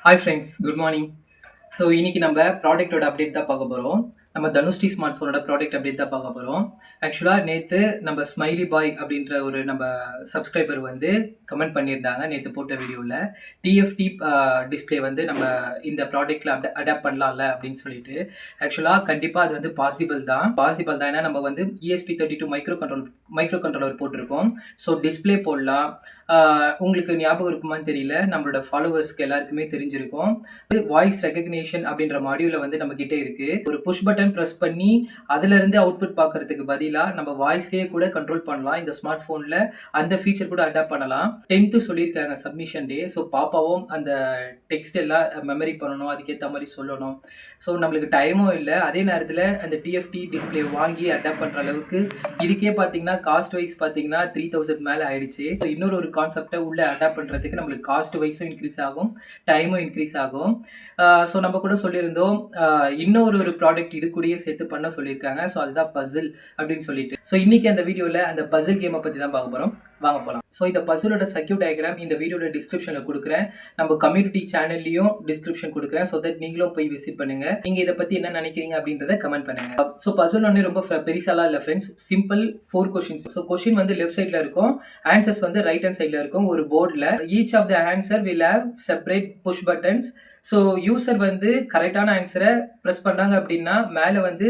Hi friends, good morning. So இன்னைக்கு நம்ம ப்ராடக்ட்டோட update தான் பார்க்க போகிறோம். நம்ம தனுஷ்டி ஸ்மார்ட் ஃபோனோட ப்ராடக்ட் அப்டேட் தான் பார்க்க போகிறோம். ஆக்சுவலாக நேற்று நம்ம ஸ்மைலி பாய் அப்படின்ற ஒரு நம்ம சப்ஸ்கிரைபர் வந்து கமெண்ட் பண்ணியிருந்தாங்க நேற்று போட்ட வீடியோவில். டிஎஃப்டி டிஸ்பிளே வந்து நம்ம இந்த ப்ராடக்ட்டில் அடாப்ட் பண்ணலாம்ல அப்படின்னு சொல்லிட்டு. ஆக்சுவலாக கண்டிப்பாக அது வந்து பாசிபிள் தான். ஏன்னா நம்ம வந்து ESP32 மைக்ரோ கண்ட்ரோலர் போட்டிருக்கோம். ஸோ டிஸ்பிளே போடலாம். உங்களுக்கு ஞாபகம் இருக்குமான்னு தெரியல, நம்மளோட ஃபாலோவர்ஸ்க்கு எல்லாருக்குமே தெரிஞ்சிருக்கும். வாய்ஸ் ரெகக்னேஷன் அப்படின்ற மாடியூல வந்து நம்ம கிட்ட இருக்கு. ஒரு புஷ் பட்டன் பிரஸ் பண்ணி அதுல இருந்து அவுட்புட் பார்க்கறதுக்கு பதிலா நம்ம வாய்ஸ்லயே கூட கண்ட்ரோல் பண்ணலாம். இந்த ஸ்மார்ட் போன்ல அந்த ஃபீச்சர் கூட அடாப்ட் பண்ணலாம். 10th சொல்லியிருக்காங்க சப்மிஷன் டே. ஸோ பாப்பாவும் அந்த டெக்ஸ்ட் எல்லாம் மெமரி பண்ணணும், அதுக்கேற்ற மாதிரி சொல்லணும். ஸோ நம்மளுக்கு டைமும் இல்லை. அதே நேரத்தில் அந்த டிஎஃப்டி டிஸ்பிளே வாங்கி அடாப்ட் பண்ணுற அளவுக்கு இதுக்கே பார்த்தீங்கன்னா காஸ்ட் வைஸ் பார்த்தீங்கன்னா 3000 மேலே ஆயிடுச்சு. இன்னொரு கான்செப்டை உள்ள அடாப்ட் பண்ணுறதுக்கு நம்மளுக்கு காஸ்ட் வைஸும் இன்க்ரீஸ் ஆகும், டைமும் இன்க்ரீஸ் ஆகும். ஸோ நம்ம கூட சொல்லியிருந்தோம் இன்னொரு ப்ராடக்ட் இது கூடயே சேர்த்து பண்ண சொல்லியிருக்காங்க. ஸோ அதுதான் பசில் அப்படின்னு சொல்லிட்டு. ஸோ இன்னைக்கு அந்த வீடியோவில் அந்த பசில் கேமை பற்றி தான் பார்க்க போகிறோம். வாங்க போகலாம். ஸோ இந்த பசிலோட சர்க்யூட் டயக்ராம் இந்த வீடியோட டிஸ்கிரிப்ஷனில் கொடுக்குறேன். நம்ம கம்யூனிட்டி சேனல்லையும் டிஸ்கிரிப்ஷன் கொடுக்குறேன். ஸோ தட் நீங்களும் போய் விசிட் பண்ணுங்க. நீங்கள் இதை பற்றி என்ன நினைக்கிறீங்க அப்படின்றத கமெண்ட் பண்ணுங்க. ஸோ பசில் ஒன்று ரொம்ப பெருசாலாம் இல்லை friends. Simple 4 questions. So question வந்து லெஃப்ட் சைடில் இருக்கும், ஆன்சர்ஸ் வந்து ரைட் ஹேண்ட் சைடில் இருக்கும். ஒரு போர்டில் each of the answer will have separate push buttons. So user வந்து கரெக்டான ஆன்சரை ப்ரெஸ் பண்ணாங்க அப்படின்னா மேலே வந்து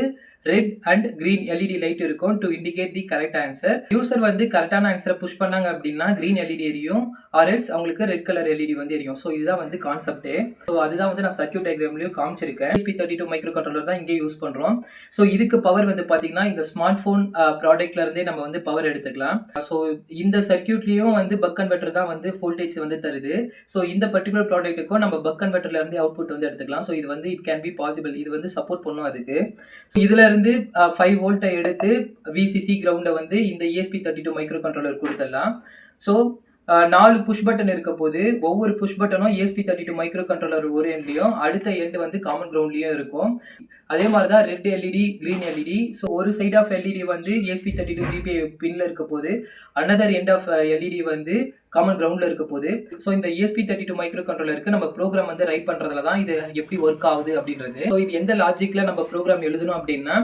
red and green LED light இருக்கும் to indicate the correct answer. User வந்து கரெக்டான ஆன்சரை புஷ் பண்ணாங்க அப்படின்னா கிரீன் எல்இடி எரியும், ஆர்எல்ஸ் அவங்களுக்கு ரெட் கலர் எல்இடி வந்து எரியும். ஸோ இதுதான் வந்து கான்செப்டே. ஸோ அதுதான் வந்து நான் சர்க்யூட் டயக்ராம்லையும் காமிச்சிருக்கேன். ESP32 மைக்ரோ கண்ட்ரோலர் தான் இங்கே யூஸ் பண்ணுறோம். ஸோ இதுக்கு பவர் வந்து பார்த்தீங்கன்னா இந்த ஸ்மார்ட் ஃபோன் ப்ராடக்ட்ல இருந்தே நம்ம வந்து பவர் எடுத்துக்கலாம். ஸோ இந்த சர்க்யூட்லேயும் வந்து பக் கன்வெர்ட்டர் தான் வந்து வோல்டேஜ் வந்து தருது. ஸோ இந்த பர்டிகுலர் ப்ராடக்ட்டுக்கும் நம்ம பக் கன்வெர்ட்டர்ல இருந்து அவுட்புட் வந்து எடுத்துக்கலாம். ஸோ இது வந்து இட் கேன் பி பாசிபிள். இது வந்து சப்போர்ட் பண்ணும் அதுக்கு. ஸோ இதுல இருந்து 5 வோல்ட்டை எடுத்து VCC கிரவுண்டை வந்து இந்த ESP32 மைக்ரோ கண்ட்ரோலர் கொடுத்துடலாம். ஸோ 4 புஷ் பட்டன் இருக்க போது ஒவ்வொரு புஷ் பட்டனும் ESP32 மைக்ரோ கண்ட்ரோலர் ஒரு எண்ட்லையும் அடுத்த எண்ட் வந்து காமன் கிரவுண்ட்லையும் இருக்கும். அதே மாதிரி தான் red LED, green LED. So ஒரு சைட் ஆஃப் எல்இடி வந்து ESP32 GPIO பின்ல இருக்க போது, அனதர் எண்ட் ஆஃப் எல்இடி வந்து காமன் கிரவுண்ட்ல இருக்க போது. ஸோ இந்த ESP32 மைக்ரோ கண்ட்ரோலருக்கு நம்ம ப்ரோக்ராம் வந்து ரைட் பண்றதுல தான் இது எப்படி ஒர்க் ஆகுது அப்படின்றது. ஸோ இது எந்த லாஜிக்ல நம்ம ப்ரோக்ராம் எழுதணும் அப்படின்னா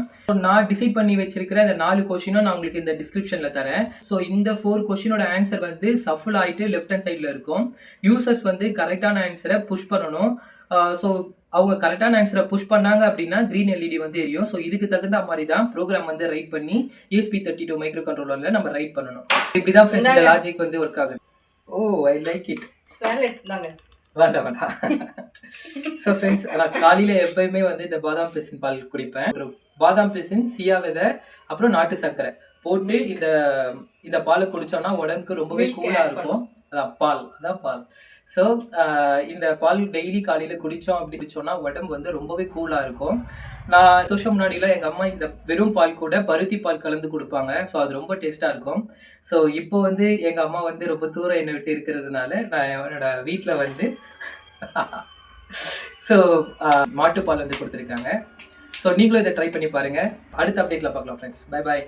நான் டிசைட் பண்ணி வச்சிருக்கிற இந்த 4 கொஸ்டினும் நான் உங்களுக்கு இந்த டிஸ்கிரிப்ஷன்ல தரேன். ஸோ இந்த 4 கொஸ்டினோட ஆன்சர் வந்து சஃபிள் ஆயிட்டு லெஃப்ட் ஹேண்ட் சைட்ல இருக்கும். யூசர்ஸ் வந்து கரெக்டான ஆன்சரை புஷ் பண்ணணும். ஸோ அவங்க கரெக்டான ஆன்சரை புஷ் பண்ணாங்க அப்படின்னா கிரீன் எல்இடி வந்து எரியும். ஸோ இதுக்கு தகுந்த மாதிரி தான் ப்ரோக்ராம் வந்து ரைட் பண்ணி ESP32 மைக்ரோ கண்ட்ரோலர்ல நம்ம ரைட் பண்ணணும். இப்படிதான் ஃப்ரெண்ட்ஸ் இந்த லாஜிக் வந்து ஒர்க் ஆகுது. ஓ, ஐ லைக் இட். வேண்டாம். ஸோ ஃப்ரெண்ட்ஸ், நான் காலையில் எப்பயுமே வந்து இந்த பாதாம் பிசின் பால் குடிப்பேன். ஒரு பாதாம் பிசின், சியா விதை, அப்புறம் நாட்டு சர்க்கரை போட்டு இந்த பாலை குடிச்சோன்னா உடம்புக்கு ரொம்பவே கூலாக இருக்கும். அதான் பால். ஸோ இந்த பால் டெய்லி காலையில் குடித்தோன்னா உடம்பு வந்து ரொம்பவே கூலாக இருக்கும். நான் 2 வருஷம் முன்னாடிலாம் எங்கள் அம்மா இந்த வெறும் பால் கூட பருத்தி பால் கலந்து கொடுப்பாங்க. ஸோ அது ரொம்ப டேஸ்ட்டாக இருக்கும். ஸோ இப்போ வந்து எங்கள் அம்மா வந்து ரொம்ப தூரம் என்னை விட்டு இருக்கிறதுனால நான் என்னோட வீட்டில் வந்து ஸோ மாட்டுப்பால் வந்து கொடுத்துருக்காங்க. ஸோ நீங்களும் இதை ட்ரை பண்ணி பாருங்கள். அடுத்த அப்டேட்டில் பார்க்கலாம் ஃப்ரெண்ட்ஸ். Bye bye.